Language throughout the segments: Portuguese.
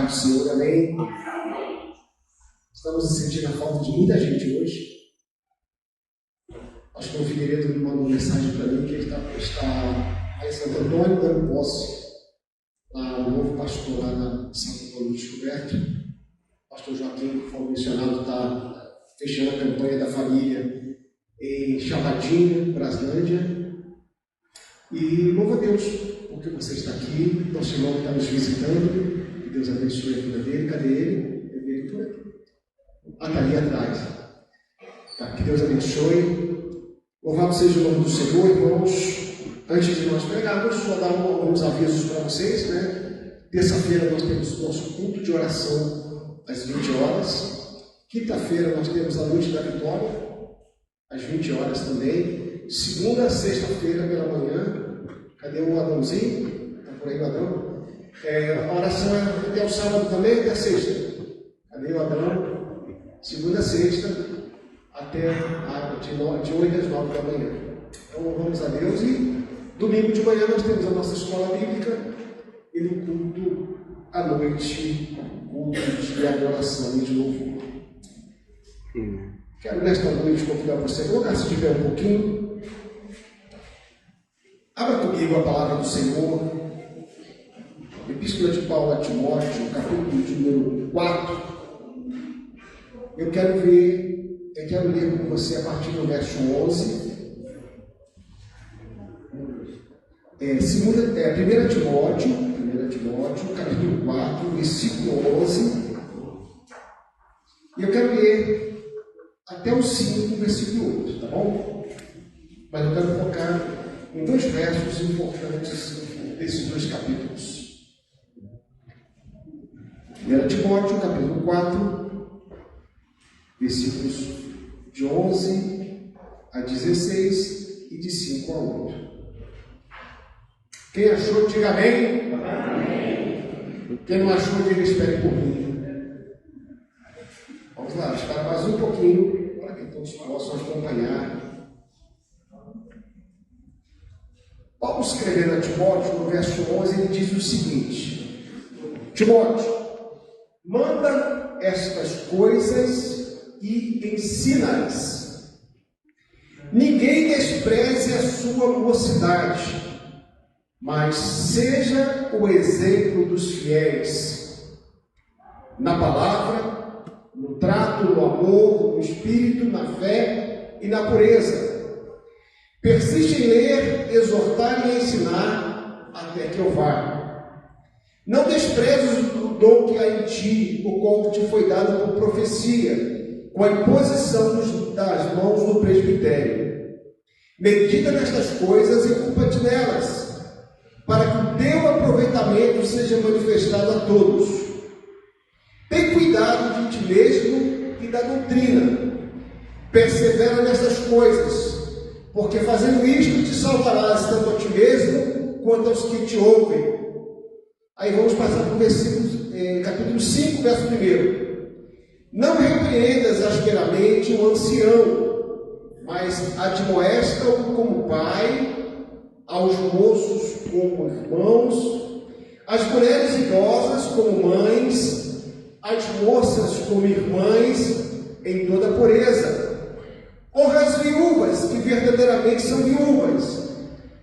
paz do Senhor, amém? Estamos sentindo a falta de muita gente hoje. Acho que o Figueiredo me mandou uma mensagem para mim que ele está em Santo Antônio dando posse lá, o novo pastor lá na Santo Antônio Descoberto. O pastor Joaquim, que foi mencionado, está fechando a campanha da família em Chapadinha, Braslândia. E louva a Deus porque você está aqui, nosso irmão que está nos visitando, que Deus abençoe a vida dele. Cadê ele? Eu vi ele por aqui. Ah, está ali atrás. Tá, que Deus abençoe. Louvado seja o nome do Senhor, irmãos. Antes de nós pregarmos, só dar alguns avisos para vocês, né? Terça-feira nós temos o nosso culto de oração às 20 horas. Quinta-feira nós temos a Noite da Vitória, às 20 horas também. Segunda a sexta-feira pela manhã. Cadê o Adãozinho? Está por aí o Adão? A oração é até o sábado também, até a sexta. Cadê o Adão? Segunda a sexta, até de 8 às 9 da manhã. Então louvamos a Deus. E domingo de manhã nós temos a nossa escola bíblica e no culto à noite, culto de adoração e de louvor. Quero nesta noite convidar você a colocar-se de pé um pouquinho. Abra comigo a palavra do Senhor, Epístola de Paulo a Timóteo, capítulo de número 4. Eu quero ler com você a partir do verso 11. 1 Timóteo, capítulo 4, versículo 11. E eu quero ler até o 5, versículo 8, tá bom? Mas eu quero focar em dois versos importantes desses dois capítulos. 1 Timóteo, capítulo 4, versículos de 11 a 16 e de 5 a 8. Quem achou, diga amém. Amém. Quem não achou, diga espere por mim. Vamos lá, espera mais um pouquinho para que todos possam acompanhar. Paulo escrevendo a Timóteo, no verso 11, ele diz o seguinte: Timóteo, manda estas coisas e ensina-as. Ninguém despreze a sua mocidade, mas seja o exemplo dos fiéis, na palavra, no trato, no amor, no espírito, na fé e na pureza. Persiste em ler, exortar e ensinar até que eu vá. Não desprezes o dom que há em ti, o qual te foi dado por profecia, com a imposição das mãos do presbitério. Medita nestas coisas e ocupa-te nelas, para que o teu aproveitamento seja manifestado a todos. Tem cuidado de ti mesmo e da doutrina. Persevera nestas coisas, porque fazendo isto te salvarás tanto a ti mesmo quanto aos que te ouvem. Aí vamos passar para o capítulo 5, verso 1. Não repreendas asperamente o ancião, mas admoesta-o como pai, aos moços como irmãos, as mulheres idosas como mães, as moças como irmãs, em toda pureza. Honra as viúvas, que verdadeiramente são viúvas.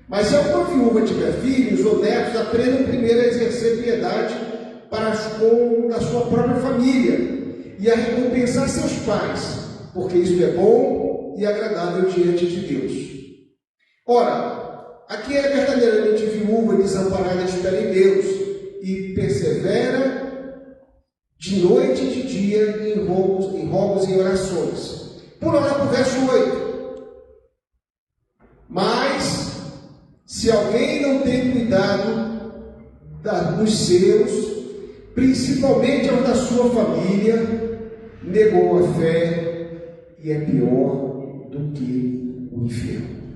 Mas se alguma viúva tiver filhos ou netos, aprendam primeiro a exercer piedade para com a sua própria família e a recompensar seus pais, porque isso é bom e agradável diante de Deus. Ora, aqui é verdadeiramente viúva e desamparada, espera em Deus e persevera de noite e de dia em rogos e orações. Pula lá para o verso 8. Mas, se alguém não tem cuidado dos seus, principalmente aos da sua família, negou a fé e é pior do que o inferno.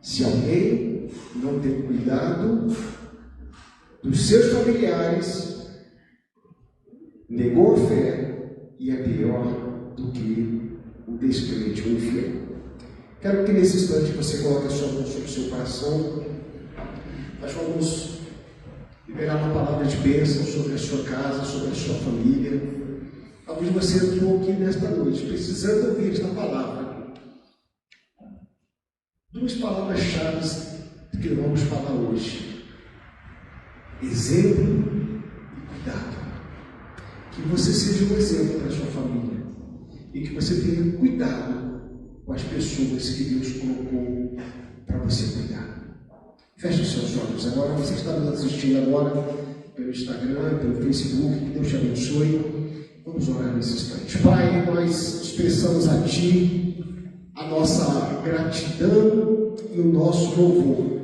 Se alguém não tem cuidado dos seus familiares, negou a fé e é pior do que o descrente, o inferno. Quero que nesse instante você coloque a sua mão sobre o seu coração. Nós vamos liberar uma palavra de bênção sobre a sua casa, sobre a sua família. Talvez você entrou aqui nesta noite precisando ouvir esta palavra. Duas palavras-chave que vamos falar hoje: exemplo e cuidado. Que você seja um exemplo para a sua família e que você tenha cuidado com as pessoas que Deus colocou para você cuidar. Feche os seus olhos. Agora você está nos assistindo agora pelo Instagram, pelo Facebook. Que Deus te abençoe. Vamos orar nesse instante. Pai, nós expressamos a Ti a nossa gratidão e o nosso louvor.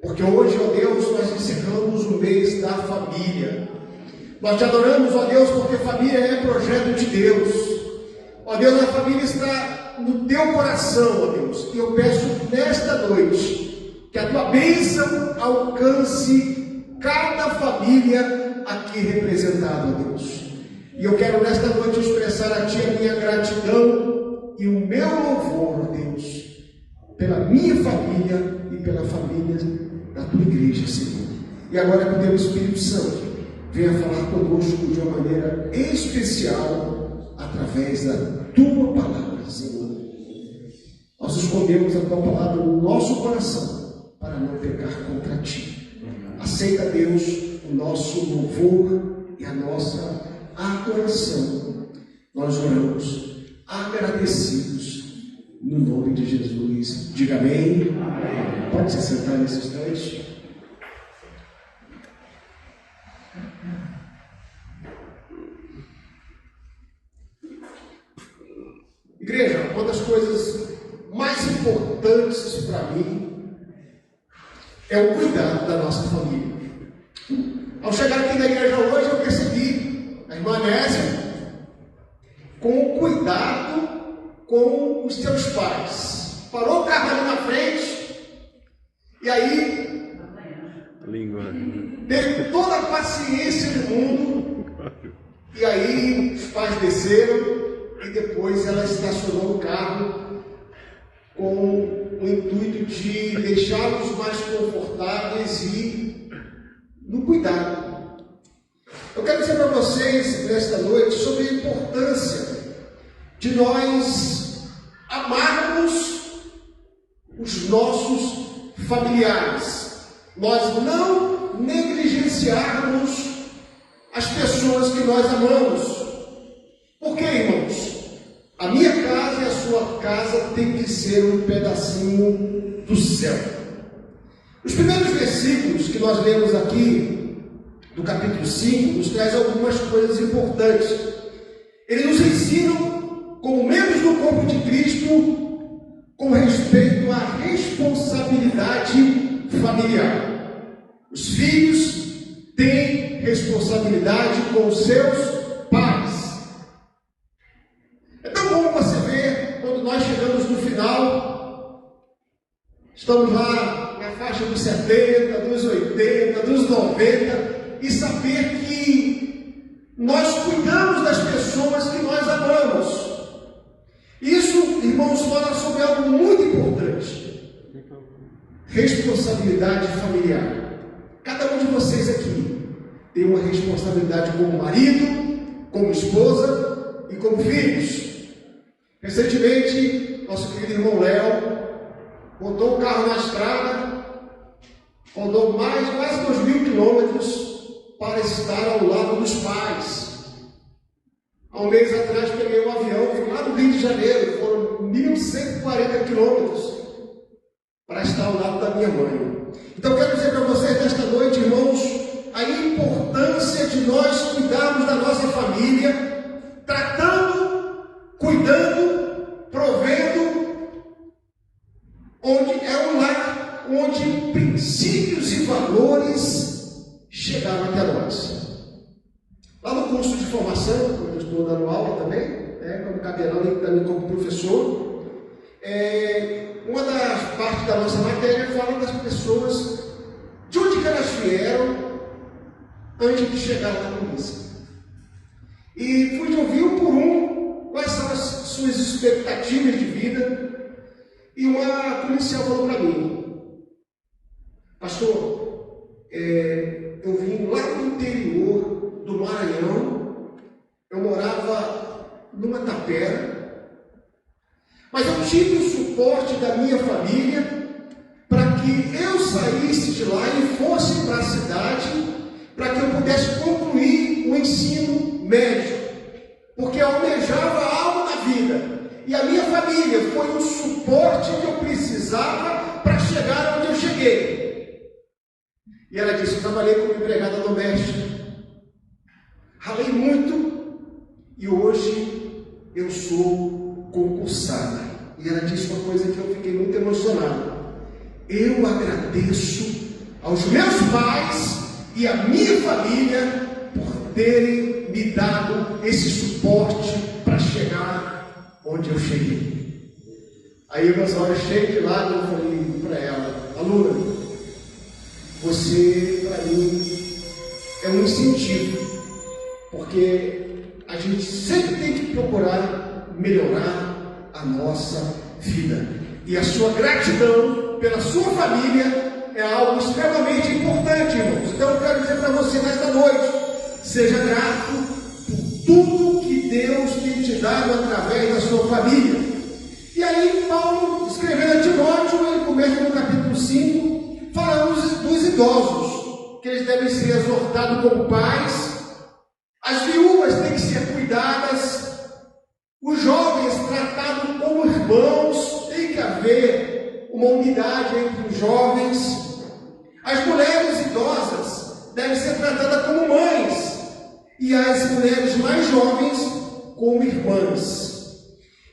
Porque hoje, ó Deus, nós encerramos o mês da família. Nós te adoramos, ó Deus, porque família é projeto de Deus. Ó Deus, a família está no Teu coração, ó Deus. E eu peço nesta noite que a Tua bênção alcance cada família aqui representada, ó Deus. E eu quero nesta noite expressar a Ti a minha gratidão e o meu louvor, ó Deus, pela minha família e pela família da Tua igreja, Senhor. E agora que o Teu Espírito Santo venha falar conosco de uma maneira especial através da Tua palavra, Senhor. Nós escondemos a Tua palavra no nosso coração para não pecar contra Ti. Aceita, Deus, o nosso louvor e a nossa adoração. Nós oramos agradecidos no nome de Jesus. Diga amém. Amém. Pode se sentar nesse instante. Igreja, uma das coisas mais importantes para mim é o cuidado da nossa família. Ao chegar aqui na igreja hoje, eu percebi a irmã Nésia com o cuidado com os seus pais. Parou o carro ali na frente e aí teve toda a paciência do mundo. E aí os pais desceram e depois ela estacionou o carro com o intuito de deixá-los mais confortáveis e no cuidado. Eu quero dizer para vocês nesta noite sobre a importância de nós amarmos os nossos familiares, nós não negligenciarmos as pessoas que nós amamos. Por quê, irmãos? A minha casa e a sua casa tem que ser um pedacinho do céu. Os primeiros versículos que nós lemos aqui, do capítulo 5, nos traz algumas coisas importantes. Eles nos ensinam, como membros do corpo de Cristo, com respeito à responsabilidade familiar. Os filhos têm responsabilidade com os seus pais. É tão bom você ver, quando nós chegamos no final, estamos lá na faixa dos 70, dos 80, dos 90, e saber que nós cuidamos das pessoas que nós amamos. Isso, irmãos, fala sobre algo muito importante: responsabilidade familiar. Cada um de vocês aqui tem uma responsabilidade como marido, como esposa e como filhos. Recentemente, nosso querido irmão Léo botou o carro na estrada, rodou quase 2.000 quilômetros para estar ao lado dos pais. Há um mês atrás peguei um avião, fui lá no Rio de Janeiro, foram 1.140 quilômetros para estar ao lado da minha mãe. Então quero dizer para vocês nesta noite, irmãos, a importância de nós cuidarmos da nossa família, tratando, cuidando, provendo, onde é um lar, onde princípios e valores chegaram até nós. Lá no curso de formação, quando eu estou dando aula também, quando cabelão também como professor, uma das partes da nossa matéria fala das pessoas, de onde que elas vieram antes de chegar na polícia. E fui ouvir um por um quais são as suas expectativas de vida. E uma policial falou para mim: pastor, eu vim lá do interior do Maranhão, eu morava numa tapera, mas eu tive o suporte da minha família para que eu saísse de lá e fosse para a cidade, para que eu pudesse concluir o ensino médio, porque eu almejava algo na vida, e a minha família foi o suporte que eu precisava para chegar onde eu cheguei. E ela disse: eu trabalhei como empregada doméstica, ralei muito, e hoje eu sou concursada. E ela disse uma coisa que eu fiquei muito emocionado: eu agradeço aos meus pais e à minha família por terem me dado esse suporte para chegar onde eu cheguei. Aí meus olhos cheios de lágrimas, eu falei para ela: aluna, você para mim é um incentivo, porque a gente sempre tem que procurar melhorar a nossa vida. E a sua gratidão pela sua família é algo extremamente importante, irmãos. Então eu quero dizer para você nesta noite: seja grato por tudo que Deus tem te dado através da sua família. E aí Paulo, escrevendo a Timóteo, ele começa no capítulo 5, falando dos idosos, que eles devem ser exortados como pais, as viúvas têm que ser cuidadas, os jovens tratados como irmãos, tem que haver uma unidade entre os jovens, as mulheres idosas devem ser tratadas como mães, e as mulheres mais jovens como irmãs.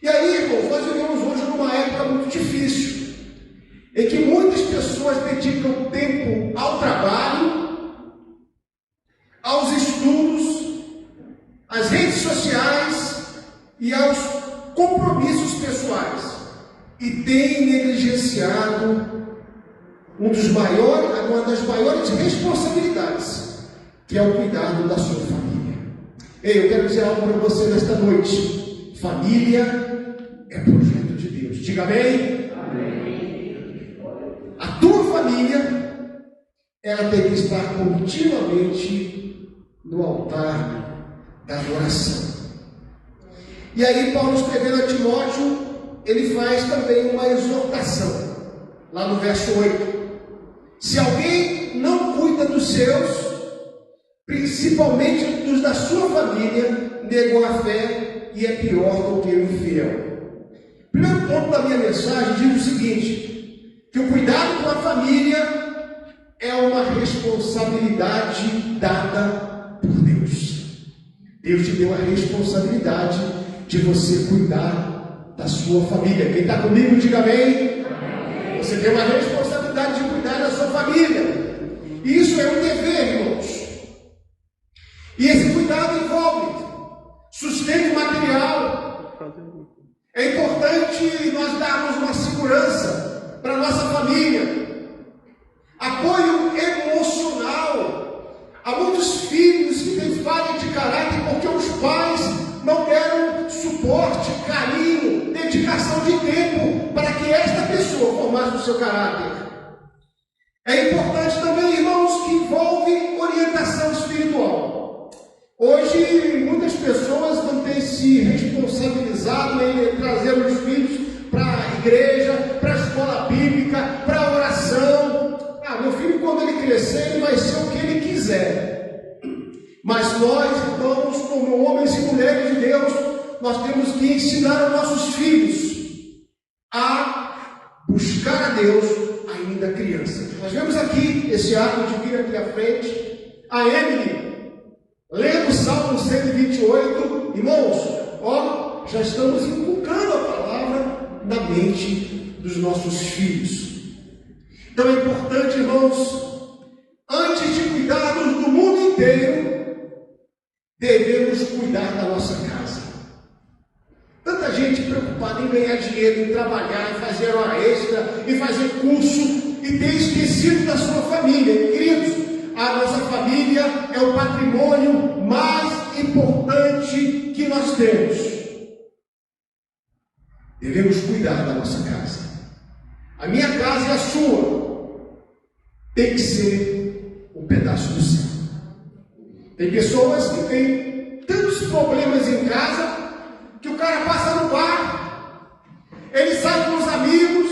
E aí, irmãos, nós vivemos hoje numa época muito difícil, em que muitas pessoas dedicam tempo ao trabalho, aos estudos, às redes sociais e aos compromissos pessoais, e têm negligenciado uma das maiores responsabilidades, que é o cuidado da sua família. Ei, eu quero dizer algo para você nesta noite: família é projeto de Deus. Diga amém? Amém. A tua família, ela tem que estar continuamente no altar da adoração. E aí Paulo, escrevendo a Timóteo, ele faz também uma exortação, lá no verso 8. Se alguém não cuida dos seus, principalmente dos da sua família, negou a fé e é pior do que o infiel. O primeiro ponto da minha mensagem diz o seguinte: que o cuidado com a família é uma responsabilidade dada por Deus. Deus te deu a responsabilidade de você cuidar da sua família. Quem está comigo, diga amém. Você tem uma responsabilidade de cuidar da sua família. E isso é um dever, irmãos. E esse cuidado envolve sustento material. É importante nós darmos uma segurança para a nossa família. Apoio emocional. Há muitos filhos que têm falha de caráter porque os pais não deram suporte, carinho, dedicação de tempo para que esta pessoa formasse o seu caráter. É importante também, irmãos, que envolve orientação espiritual. Hoje, muitas pessoas não têm se responsabilizado em trazer os filhos para a igreja, para a escola bíblica, para a oração. Meu filho, quando ele crescer, ele vai ser o que ele quiser. Mas nós, irmãos, como homens e mulheres de Deus, nós temos que ensinar aos nossos filhos a buscar a Deus ainda criança. Nós vemos aqui esse ato de vir aqui à frente, a Emily, lendo o Salmo 128, irmãos, já estamos inculcando a palavra na mente dos nossos filhos. Então é importante, irmãos, antes de cuidarmos do mundo inteiro, devemos cuidar da nossa casa. Tanta gente preocupada em ganhar dinheiro, em trabalhar, em fazer hora extra, em fazer curso, e tem esquecido da sua família. Queridos, a nossa família é o patrimônio mais importante que nós temos. Devemos cuidar da nossa casa. A minha casa e a sua tem que ser um pedaço do céu. Tem pessoas que têm tantos problemas em casa que o cara passa no bar, ele sai com os amigos,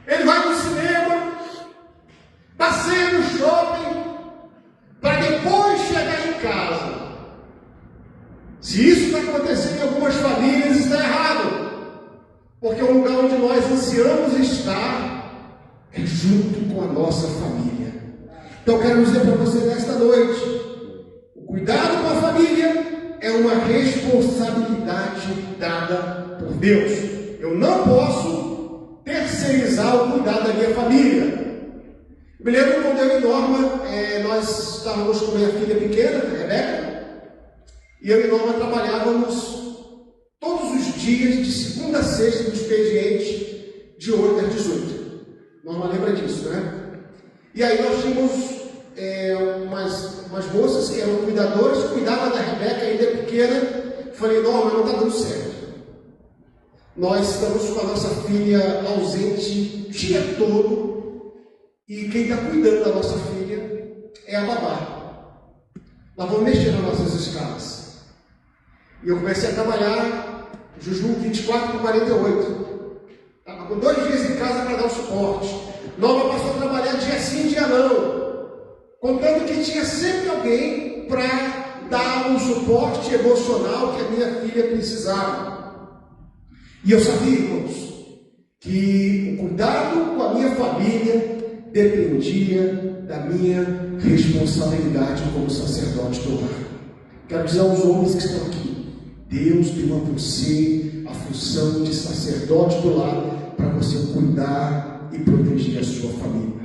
ele vai no cinema, passeia no shopping, para depois chegar em casa. Se isso está acontecendo em algumas famílias, está errado. Porque o lugar onde nós ansiamos estar é junto com a nossa família. Então eu quero dizer para você nesta noite, o cuidado com a família é uma responsabilidade dada por Deus. Eu não posso terceirizar o cuidado da minha família. Me lembro quando eu e Norma, nós estávamos com minha filha pequena, a Rebeca, e eu e Norma trabalhávamos todos os dias, de segunda a sexta, no expediente, de 8 às 18. Norma lembra disso, né? E aí nós tínhamos umas moças que eram cuidadoras, cuidavam da Rebeca, ainda pequena. Falei, Norma, não está dando certo. Nós estamos com a nossa filha ausente o dia todo, e quem está cuidando da nossa filha é a babá. Nós vamos mexer nas nossas escalas. E eu comecei a trabalhar jejum 24 por 48. Estava com 2 dias em casa para dar o suporte. Norma passou a trabalhar dia sim, dia não. Contando que tinha sempre alguém para dar um suporte emocional que a minha filha precisava. E eu sabia, irmãos, que o cuidado com a minha família dependia da minha responsabilidade como sacerdote do lar. Quero dizer aos homens que estão aqui, Deus deu a você a função de sacerdote do lar para você cuidar e proteger a sua família.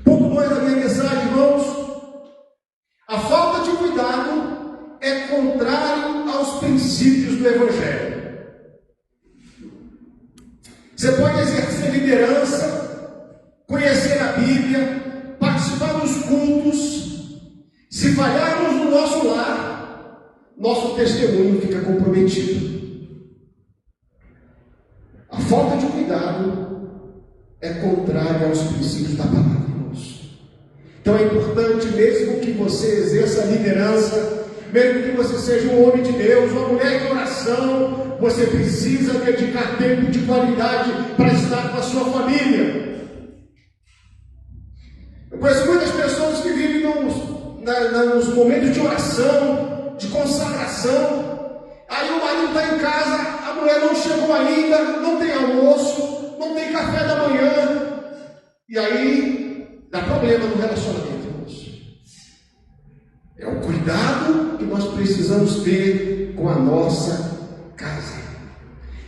Ponto 2 da minha mensagem, irmãos. A falta de cuidado é contrário aos princípios do Evangelho. Você pode exercer liderança, conhecer a Bíblia, participar dos cultos. Se falharmos no nosso lar, nosso testemunho fica comprometido. A falta de cuidado é contrária aos princípios da palavra, irmãos. Então é importante, mesmo que você exerça a liderança, mesmo que você seja um homem de Deus, uma mulher de oração, você precisa dedicar tempo de qualidade para estar com a sua família. Eu conheço muitas pessoas que vivem nos momentos de oração, de consagração. Aí o marido está em casa, a mulher não chegou ainda, não tem almoço, não tem café da manhã. E aí dá problema no relacionamento, irmãos. É o cuidado que nós precisamos ter com a nossa casa.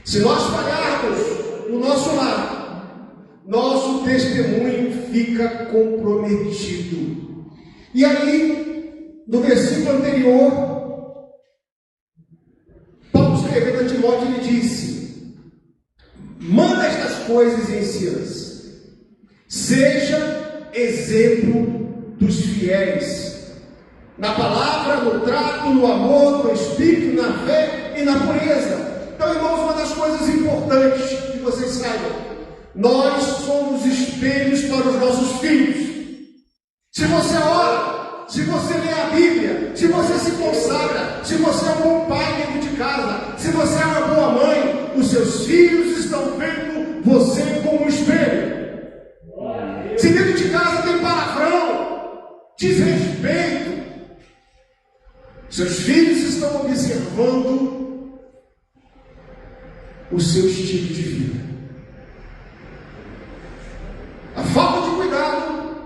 Se nós falharmos no nosso lar, nosso testemunho fica comprometido. E aí, no versículo anterior, Paulo escrevendo a Timóteo, ele disse: manda estas coisas e ensina-as. Seja exemplo dos fiéis, na palavra, no trato, no amor, no espírito, na fé e na pureza. Então, irmãos, uma das coisas importantes que vocês saibam, nós somos espelhos para os nossos filhos. Se você ora, se você lê a Bíblia, se você se consagra, se você é um bom pai dentro de casa, se você é uma boa mãe, os seus filhos estão vendo você como um espelho. Se dentro de casa tem palavrão, desrespeito, seus filhos estão observando o seu estilo de vida. A falta de cuidado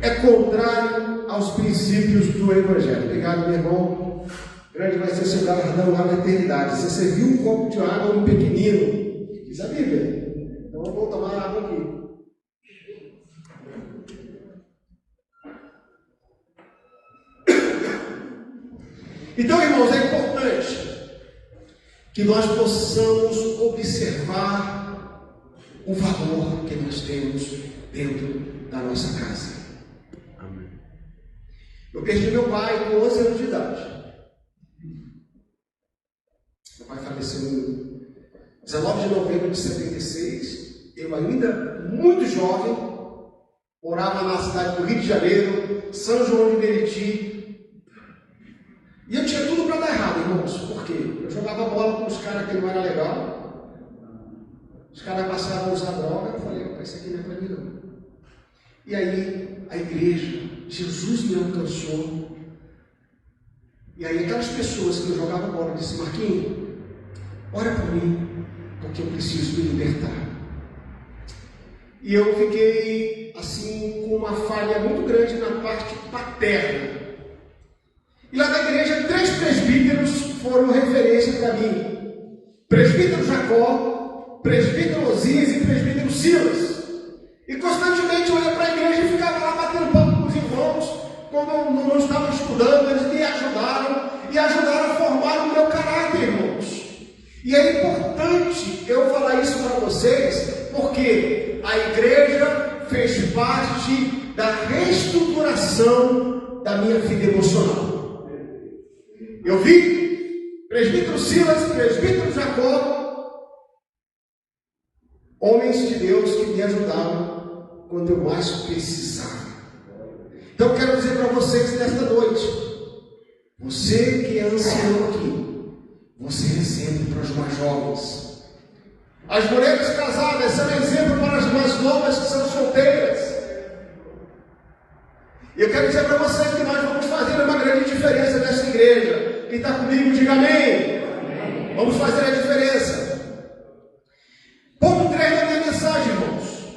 é contrário aos princípios do Evangelho. Obrigado, meu irmão. Grande vai ser seu galardão lá na eternidade. Você serviu um copo de água no pequenino, diz a Bíblia. Então eu vou tomar água aqui. Então, irmãos, é importante que nós possamos observar o valor que nós temos dentro da nossa casa. Amém. Eu perdi meu pai com 11 anos de idade. Meu pai faleceu em 19 de novembro de 76. Eu ainda muito jovem, morava na cidade do Rio de Janeiro, São João de Meriti. E eu tinha tudo para dar errado, irmãos. Por quê? Eu jogava bola com os caras que não era legal. Os caras passavam a usar droga. Eu falei, isso aqui não é para mim não. E aí, a igreja, Jesus me alcançou. E aí, aquelas pessoas que eu jogava bola, disse, Marquinhos, ora por mim, porque eu preciso me libertar. E eu fiquei, assim, com uma falha muito grande na parte paterna. E lá na igreja, 3 presbíteros foram referência para mim. Presbítero Jacó, presbítero Osias e presbítero Silas. E constantemente eu ia para a igreja e ficava lá batendo papo com os irmãos. Quando não estavam estudando, eles me ajudaram e ajudaram a formar o meu caráter, irmãos. E é importante eu falar isso para vocês, porque a igreja fez parte da reestruturação da minha vida emocional. Eu vi presbítero Silas, presbítero Jacó, homens de Deus que me ajudaram quando eu mais precisava. Então eu quero dizer para vocês nesta noite, você que é ancião aqui, você é exemplo para os mais jovens. As mulheres casadas são exemplo para as mais novas que são solteiras. E eu quero dizer para vocês que nós vamos fazer uma grande diferença nessa igreja. Quem está comigo, diga amém. Amém. Vamos fazer a diferença. Ponto 3 da minha mensagem, irmãos.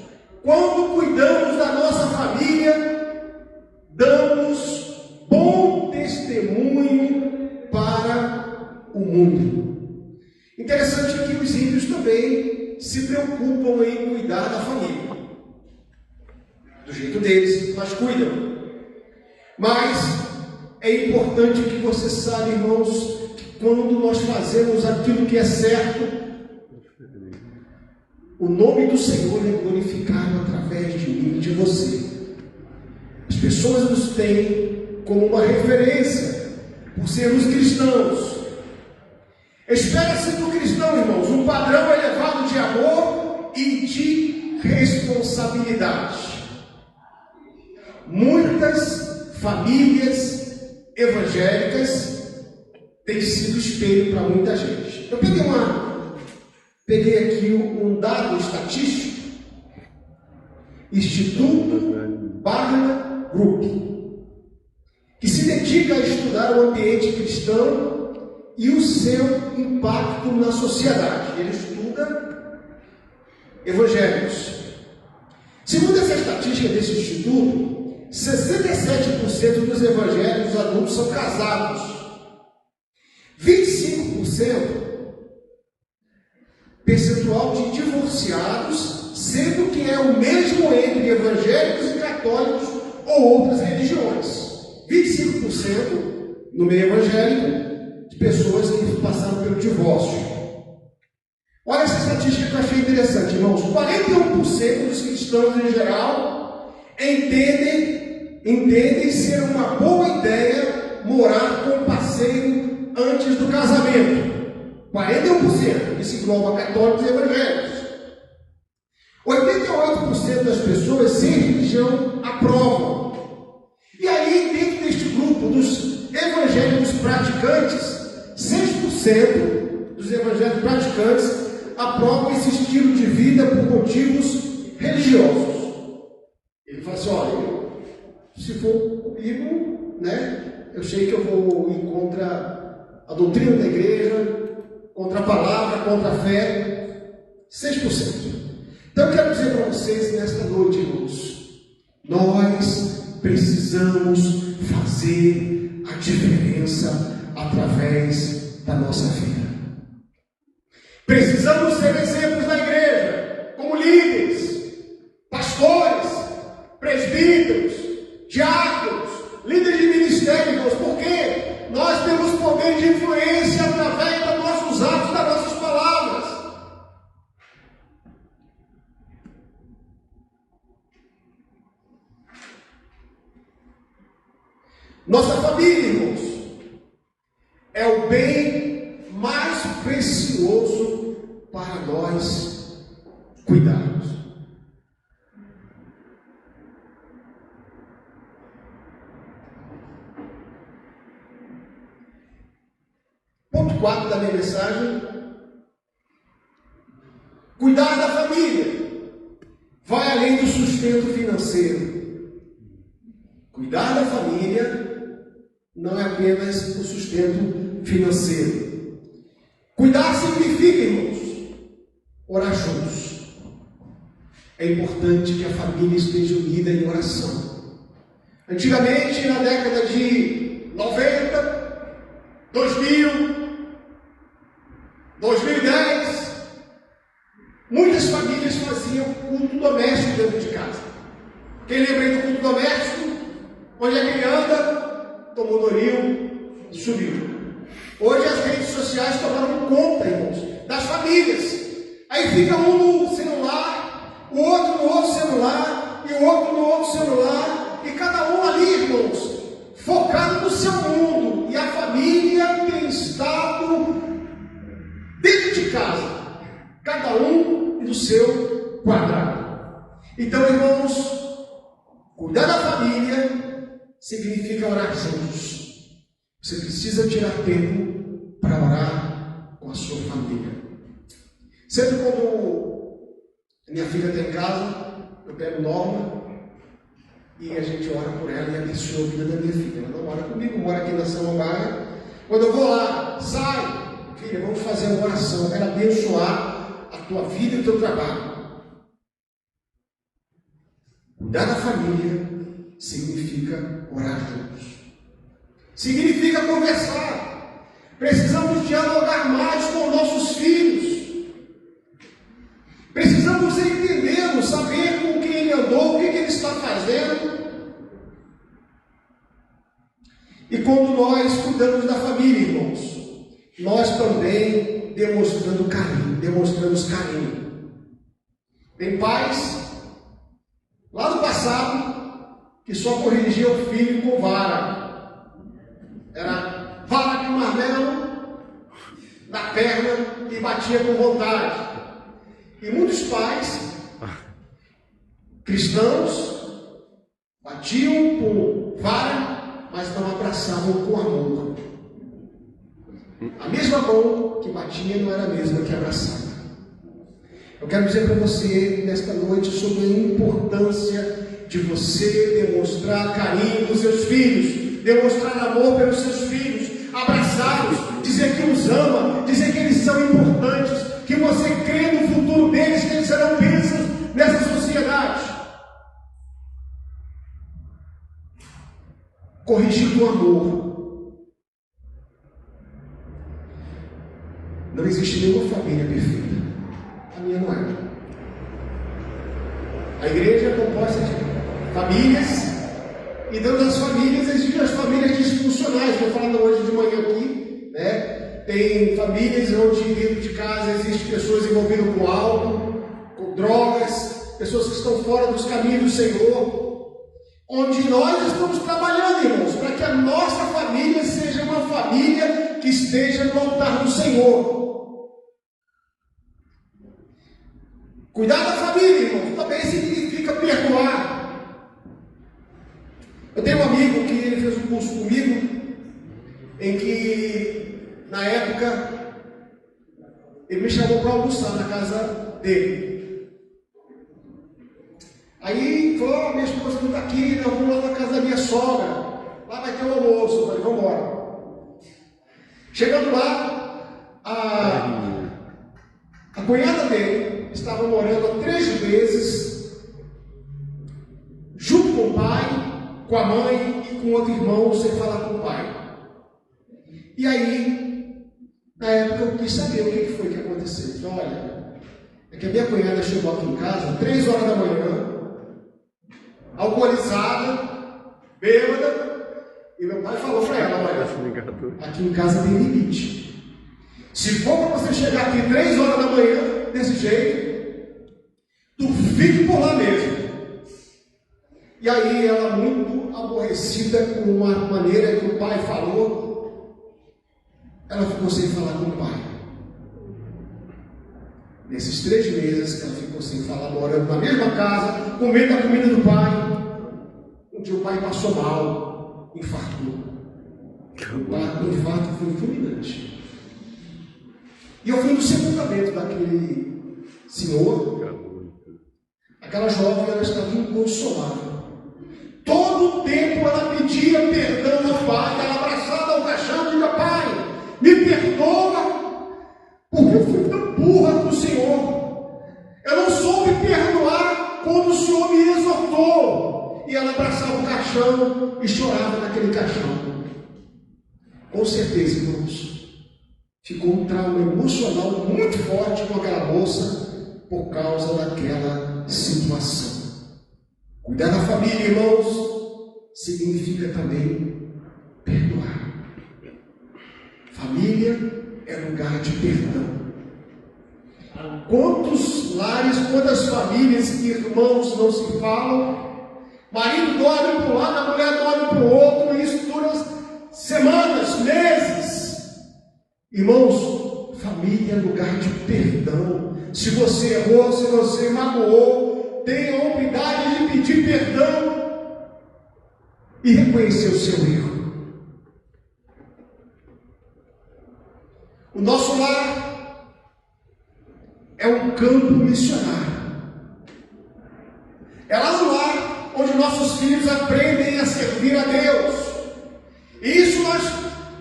Quando cuidamos da nossa família, damos bom testemunho para o mundo. Interessante que os ímpios também se preocupam em cuidar da família. Do jeito deles, mas cuidam. Mas é importante que você saiba, irmãos, que quando nós fazemos aquilo que é certo, o nome do Senhor é glorificado através de mim e de você. As pessoas nos têm como uma referência por sermos cristãos. Espera-se do cristão, irmãos, um padrão elevado de amor e de responsabilidade. Muitas famílias evangélicas têm sido espelho para muita gente. Eu peguei aqui um dado estatístico, Instituto Barna Group, que se dedica a estudar o ambiente cristão e o seu impacto na sociedade. Ele estuda evangélicos. Segundo essa estatística desse instituto, 67% dos evangélicos adultos são casados. 25% percentual de divorciados, sendo que é o mesmo entre evangélicos e católicos ou outras religiões. 25% no meio evangélico de pessoas que passaram pelo divórcio. Olha essa estatística que eu achei interessante, irmãos. 41% dos cristãos em geral entendem ser uma boa ideia morar com um parceiro antes do casamento. 41%, isso engloba católicos e evangélicos. 88% das pessoas sem religião aprovam. E aí, dentro deste grupo dos evangélicos praticantes, 6% dos evangélicos praticantes aprovam esse estilo de vida por motivos religiosos. Ele fala assim, olha, se for comigo, né, eu sei que eu vou ir contra a doutrina da igreja, contra a palavra, contra a fé. 6%. Então eu quero dizer para vocês nesta noite, irmãos, nós precisamos fazer a diferença através da nossa vida. Precisamos ser exemplos na igreja, como líderes, pastores, presbíteros, diáconos, líderes de ministério, irmãos, porque nós temos poder de influência através dos nossos atos, das nossas palavras. Nossa família, irmãos, é o bem mais precioso para nós cuidarmos. minha mensagem? Cuidar da família vai além do sustento financeiro. Cuidar da família não é apenas o sustento financeiro. Cuidar significa, irmãos, orar juntos. É importante que a família esteja unida em oração. Antigamente, na década de 90, 2000, 2010, muitas famílias faziam culto doméstico dentro de casa. Quem lembra aí do culto doméstico? Onde é que ele anda? Tomou Doril, subiu. Hoje as redes sociais tomaram conta, irmãos, das famílias. Aí fica um no celular, o outro no outro celular, e o outro no outro celular, e cada um ali, irmãos, focado no seu mundo. E a família tem estado dentro de casa, cada um do seu quadrado. Então, irmãos, cuidar da família significa orar juntos. Você precisa tirar tempo para orar com a sua família. Sempre quando minha filha está em casa, eu pego Norma e a gente ora por ela e abençoa a vida da minha filha. Ela não mora comigo, mora aqui na Samambaia. Quando eu vou lá, sai, filha, vamos fazer uma oração. Eu quero abençoar a tua vida e o teu trabalho. Cuidar da família significa orar juntos. Significa conversar. Precisamos dialogar mais com nossos filhos. Precisamos entendê-lo, saber com quem ele andou, o que ele está fazendo. E quando nós cuidamos da família, irmãos, nós também demonstramos carinho. Tem pais lá do passado que só corrigiam o filho com vara. Era vara de marmelo na perna e batia com vontade. E muitos pais cristãos batiam com vara, mas não abraçavam com amor. A mesma mão que batia não era a mesma que abraçava. Eu quero dizer para você nesta noite sobre a importância de você demonstrar carinho dos seus filhos, demonstrar amor pelos seus filhos, abraçá-los, dizer que os ama, dizer que eles são importantes, que você crê no futuro deles, que eles serão bênçãos nessa sociedade. Corrigir com amor. Não existe nenhuma família perfeita. A minha não é. A igreja é composta de famílias, e dentro das famílias existem as famílias disfuncionais. Estou falando hoje de manhã aqui, né? Tem famílias onde dentro de casa existem pessoas envolvidas com álcool, com drogas, pessoas que estão fora dos caminhos do Senhor, onde nós estamos trabalhando, irmãos, para que a nossa família seja uma família que esteja no altar do Senhor. Cuidar da família, irmãos, também significa perdoar. Eu tenho um amigo que ele fez um curso comigo, em que na época ele me chamou para almoçar na casa dele. Aí falou: minha esposa não está aqui, nós vamos lá na casa da minha sogra, lá vai ter um almoço. Eu falei: vamos embora. Chegando lá, a cunhada dele estava morando há 3 meses junto com o pai, com a mãe e com outro irmão, sem falar com o pai. E aí, na época, eu quis saber o que foi que aconteceu. Então, olha, é que a minha cunhada chegou aqui em casa 3 horas da manhã, alcoolizada, bêbada, e meu pai falou para ela: olha, aqui em casa tem limite. Se for para você chegar aqui 3 horas da manhã, desse jeito, tu fique por lá mesmo. E aí ela, muito aborrecida com a maneira que o pai falou, ela ficou sem falar com o pai. Nesses 3 meses ela ficou sem falar, morando na mesma casa, comendo a comida do pai. Um dia o pai passou mal, infartou. O infarto foi fulminante. E eu fui no sepultamento daquele senhor. Aquela jovem, ela estava inconsolável. Todo o tempo ela pedia perdão ao pai, ela abraçava o caixão e dizia: pai, me perdoa, porque eu fui tão burra com o Senhor. Eu não soube perdoar quando o Senhor me exortou. E ela abraçava o caixão e chorava naquele caixão. Com certeza, irmãos, ficou um trauma emocional muito forte com aquela moça por causa daquela situação. Cuidar da família, irmãos, significa também perdoar. Família é lugar de perdão. Quantos lares, quantas famílias e irmãos não se falam? Marido dorme para um lado, a mulher dorme para o outro, e isso dura semanas, meses. Irmãos, família é lugar de perdão. Se você errou, se você magoou, tenha a humildade de pedir perdão e reconhecer o seu erro. O nosso lar é um campo missionário. É lá no lar onde nossos filhos aprendem a servir a Deus. E isso nós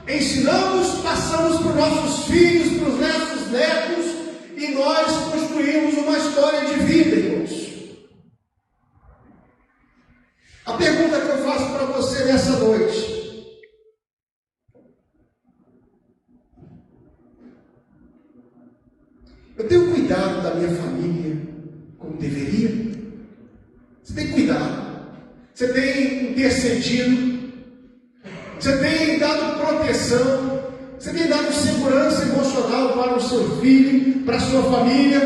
ensinamos, passamos para os nossos filhos, para os nossos netos, e nós construímos uma história de vida, irmãos. A pergunta que eu faço para você nessa noite: eu tenho cuidado da minha família como deveria? Você tem cuidado? Você tem intercedido? Você tem dado proteção? Você tem dado segurança emocional para o seu filho, para a sua família?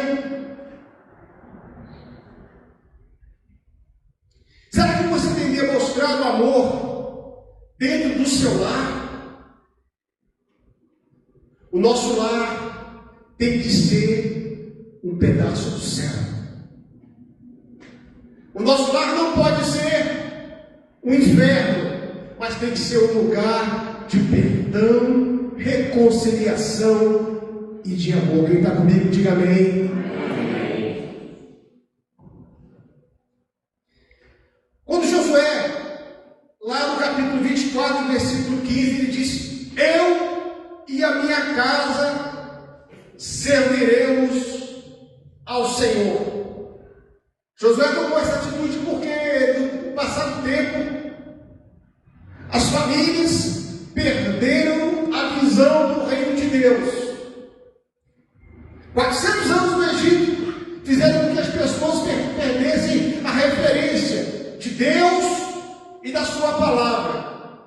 Será que você tem demonstrado amor dentro do seu lar? O nosso lar tem que ser um pedaço do céu. O nosso lar não pode ser um inferno, mas tem que ser um lugar de perdão, reconciliação e de amor. Quem está comigo, diga amém. Quando Josué, lá no capítulo 24, versículo 15, ele diz: eu e a minha casa serviremos ao Senhor. Josué tomou essa atitude porque, no passado tempo, as famílias perderam a visão do reino de Deus. 400 anos no Egito fizeram com que as pessoas perdessem a referência de Deus e da sua palavra.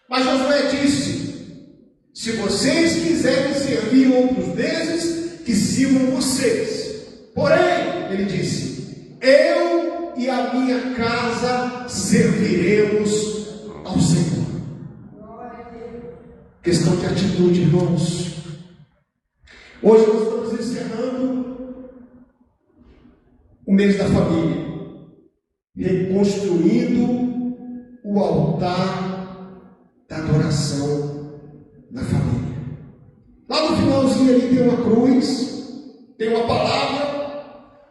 Mas Josué disse: se vocês quiserem servir outros deuses, que sirvam vocês. Porém, ele disse: eu e a minha casa serviremos ao Senhor. Questão de atitude, irmãos. Hoje nós estamos encerrando o mês da família, reconstruindo o altar da adoração da família. Lá no finalzinho ali tem uma cruz, tem uma palavra,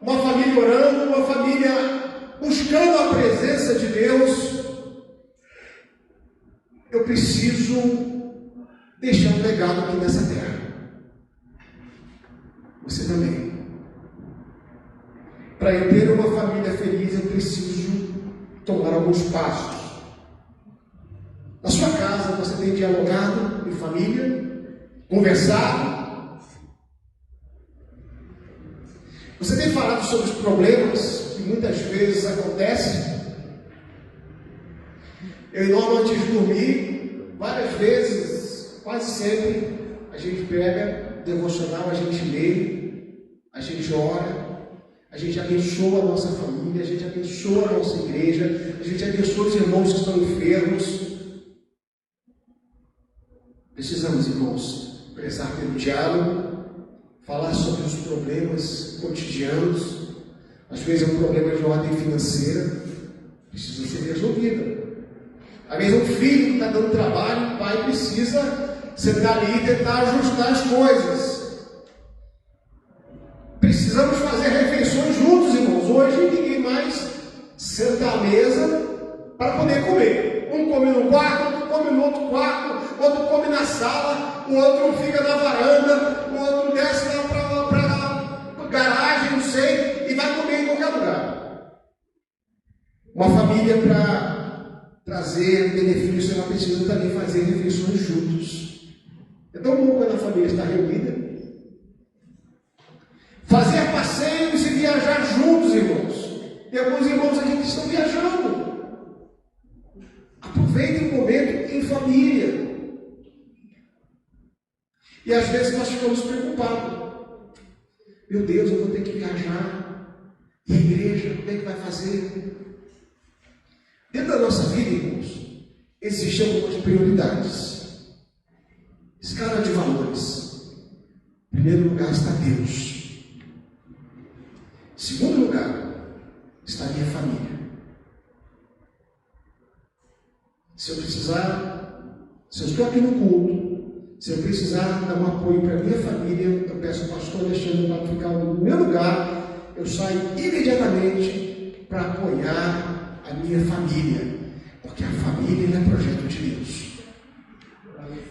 uma família orando, uma família buscando a presença de Deus. Eu preciso deixar um legado aqui nessa terra. Você também. Para eu ter uma família feliz, eu preciso tomar alguns passos. Na sua casa, você tem dialogado em família, conversado. Você tem falado sobre os problemas que muitas vezes acontecem. Eu, norma, antes de dormir, várias vezes, quase sempre, a gente pega o devocional, a gente lê, a gente ora, a gente abençoa a nossa família, a gente abençoa a nossa igreja, a gente abençoa os irmãos que estão enfermos. Precisamos, irmãos, prezar pelo diálogo, falar sobre os problemas cotidianos. Às vezes é um problema de ordem financeira, precisa ser resolvido. Às vezes um filho que está dando trabalho, o pai precisa sentar ali e tentar ajustar as coisas. o outro fica na varanda, o outro desce lá para garagem, não sei, e vai comer em qualquer lugar. Uma família, para trazer benefício, ela precisa também fazer refeições juntos. É tão bom quando a família está reunida. Fazer passeios e viajar juntos, irmãos. Tem alguns irmãos aqui que estão viajando. Aproveitem o momento em família. E às vezes nós ficamos preocupados. Meu Deus, eu vou ter que viajar. E a igreja, como é que vai fazer? Dentro da nossa vida, irmãos, existem algumas prioridades. Escala de valores. Em primeiro lugar está Deus. Em segundo lugar está a minha família. Se eu estou aqui no culto, se eu precisar dar um apoio para a minha família, eu peço ao pastor Alexandre para ficar no meu lugar, eu saio imediatamente para apoiar a minha família, porque a família é projeto de Deus.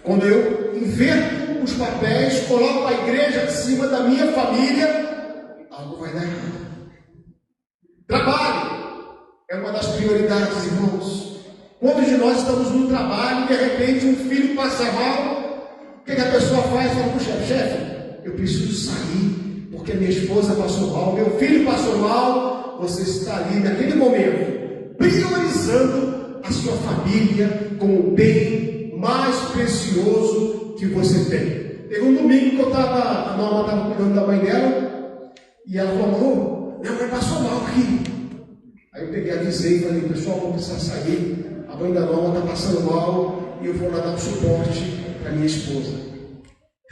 Quando eu inverto os papéis, coloco a igreja acima da minha família, algo vai dar errado. Trabalho é uma das prioridades, irmãos. Quantos de nós estamos no trabalho e de repente um filho passa mal? O que a pessoa faz? Fala para o chefe, eu preciso sair porque minha esposa passou mal, meu filho passou mal. Você está ali naquele momento priorizando a sua família como o bem mais precioso que você tem. Teve um domingo que a Norma estava cuidando da mãe dela e ela falou: minha mãe passou mal aqui. Aí eu peguei, avisei e falei: pessoal, vou precisar sair. A mãe da Norma está passando mal e eu vou lá dar um suporte para minha esposa.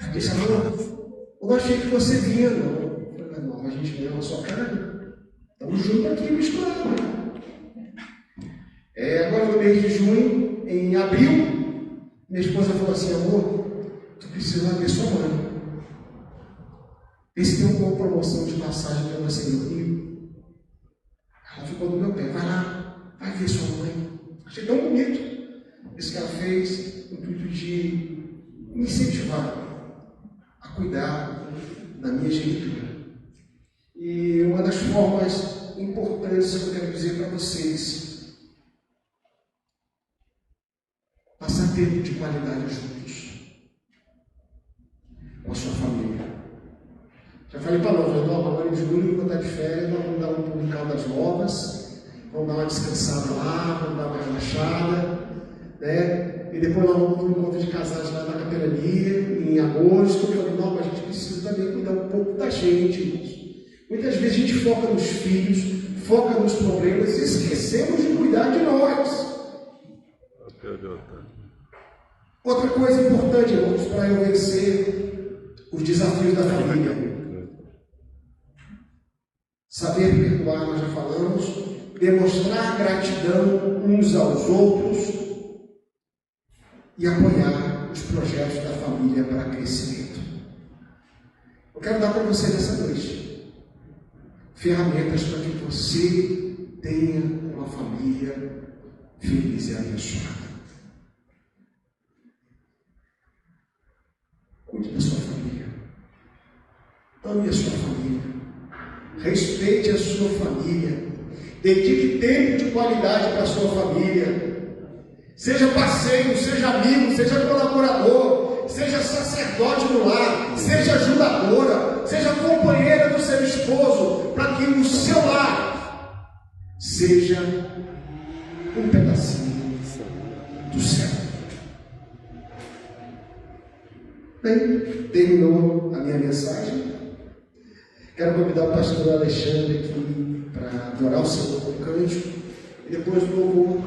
Ela disse: eu não achei que você vinha, não. Eu falei: não, a gente veio na sua cara. Estamos juntos aqui, misturando. Agora no mês de junho, em abril, minha esposa falou assim: amor, tu precisa ver sua mãe. Vê se tem alguma promoção de passagem para você no Rio. Ela ficou no meu pé: vai lá, vai ver sua mãe. Achei tão bonito isso que ela fez, no intuito de me incentivar a cuidar da minha genitura. E uma das formas importantes que eu quero dizer para vocês: passar tempo de qualidade juntos com a sua família. Já falei para nós, agora em julho, quando está de férias, nós vamos dar um pulo em Caldas Novas, vamos dar uma descansada lá, vamos dar uma relaxada, né? E depois nós vamos para um encontro de casais lá na Capelania, em agosto. Eu falei: não, mas a gente precisa também cuidar um pouco da gente, irmãos. Muitas vezes a gente foca nos filhos, foca nos problemas e esquecemos de cuidar de nós. Outra coisa importante, irmãos, para eu vencer os desafios da família: saber perdoar, nós já falamos, demonstrar gratidão uns aos outros e apoiar os projetos da família para crescimento. Eu quero dar para você nessa noite ferramentas para que você tenha uma família feliz e abençoada. Cuide da sua família. Ame a sua família. Respeite a sua família. Dedique tempo de qualidade para a sua família. Seja parceiro, seja amigo, seja colaborador, seja sacerdote no lar, seja ajudadora, seja companheira do seu esposo, para que o seu lar seja um pedacinho do céu. Bem, terminou a minha mensagem. Quero convidar o pastor Alexandre aqui para adorar o Senhor com cântico. E depois do louvor,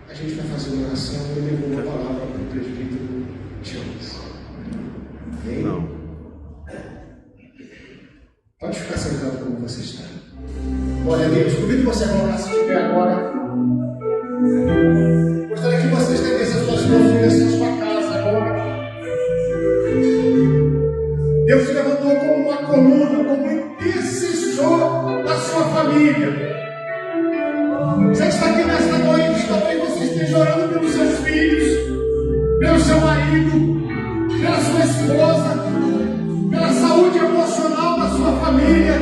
a gente vai fazer uma oração e eu levo uma palavra para o presbítero Jones. Amém? Não. Pode ficar sentado como você está. Glória a Deus. Convido você a orar se estiver agora. Gostaria que você estendesse as suas mãos em sua casa agora. Deus te levantou como uma coluna, como intercessor da sua família. Você está aqui nesta noite, talvez você esteja orando pelos seus filhos, pelo seu marido, pela sua esposa, pela saúde emocional da sua família,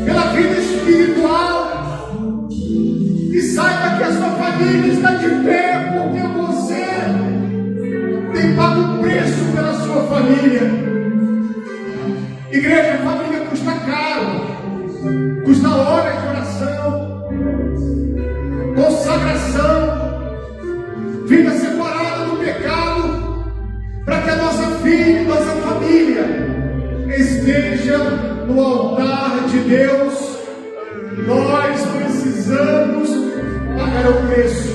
pela vida espiritual. E saiba que a sua família está de pé porque você tem pago o preço pela sua família. Igreja, família custa caro, custa horas de oração, consagração, vida separada do pecado, para que a nossa filha e nossa família esteja no altar de Deus. Nós precisamos pagar o preço.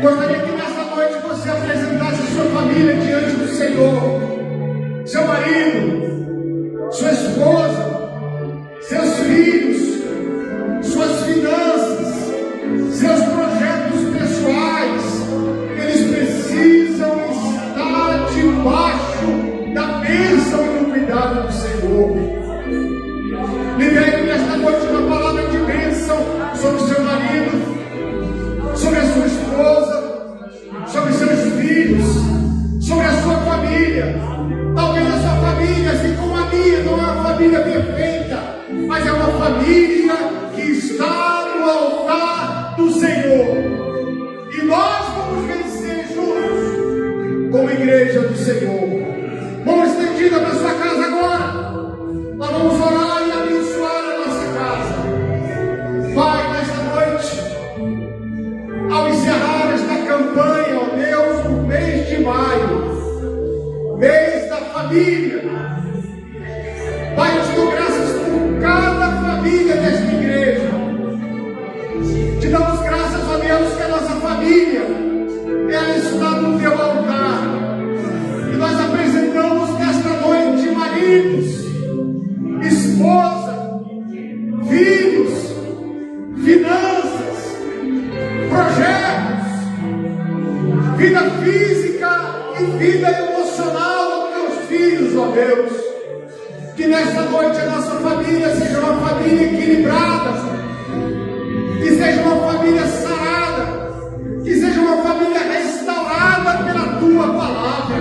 Gostaria que nessa noite você apresentasse a sua família diante do Senhor, seu marido, sua esposa, seus filhos, suas finanças, seus projetos pessoais. Eles precisam estar debaixo da bênção e do cuidado do Senhor. Libere nesta noite uma palavra de bênção sobre o seu marido, sobre a sua esposa, sobre seus filhos, sobre a sua família. Talvez a sua família, assim como a minha, não é uma família perfeita, mas é uma família que está no altar do Senhor. E nós vamos vencer juntos como igreja do Senhor. Mão estendida para sua casa agora. Nós vamos orar e abençoar a nossa casa. Pai, nesta noite, ao encerrar esta campanha, ó Deus, no mês de maio, mês da família, Pai, eu te dou graças por cada família desta igreja. Te damos graças, ó Deus, que a nossa família, ela está no teu altar. E nós apresentamos nesta noite maridos, esposa, filhos, finanças, projetos, vida física e vida emocional dos teus filhos, ó Deus. Que nesta noite a nossa família seja uma família equilibrada, que seja uma família sarada, que seja uma família restaurada pela tua palavra.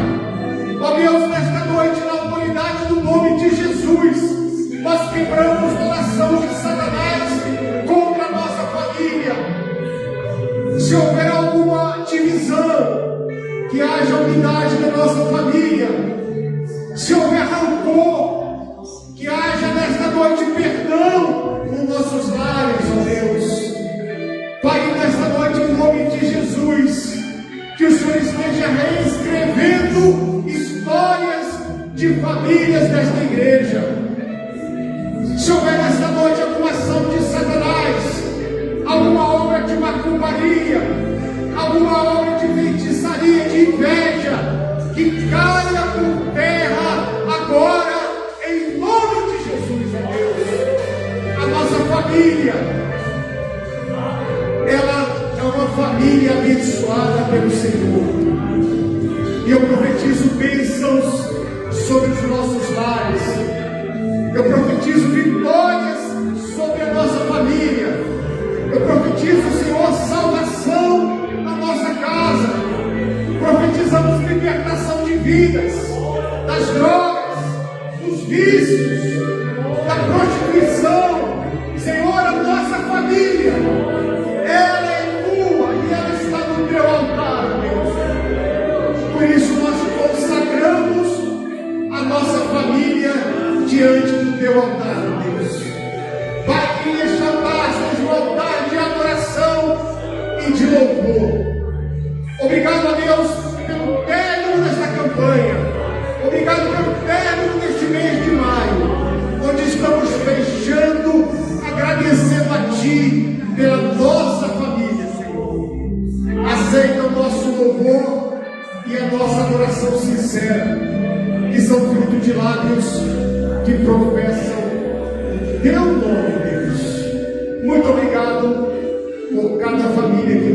Ó Deus, nesta noite, na autoridade do nome de Jesus, nós quebramos toda ação de Satanás contra a nossa família. Se houver alguma divisão, que haja unidade na nossa família. Se houver rancor, que haja nesta noite perdão nos nossos lares, ó Deus. Pai, nesta noite, em nome de Jesus, que o Senhor esteja reescrevendo histórias de famílias desta igreja. Se houver nesta noite alguma ação de Satanás, alguma obra de macumbaria, alguma obra de feitiçaria, de inveja, que caia por terra agora, em nome de Jesus, ó Deus. A nossa família, ela é uma família abençoada pelo Senhor. E eu profetizo bênçãos sobre os nossos lares. Eu profetizo vitórias sobre a nossa família. Eu profetizo, Senhor, salvação na nossa casa. Profetizamos libertação de vidas, das drogas, dos vícios, da prostituição. Senhor, a nossa família, ela é tua e ela está no teu altar, Deus. Por isso nós consagramos a nossa família diante do teu altar, Deus. Pai, que este altar seja um altar de adoração e de louvor. Obrigado a Deus pelo término desta campanha. Obrigado pelo término deste mês de maio, onde estamos fechando, agradecendo a Ti pela nossa família, Senhor. Aceita o nosso louvor e a nossa adoração sincera, que são fruto de lábios que professam teu nome, Deus. Muito obrigado por cada família que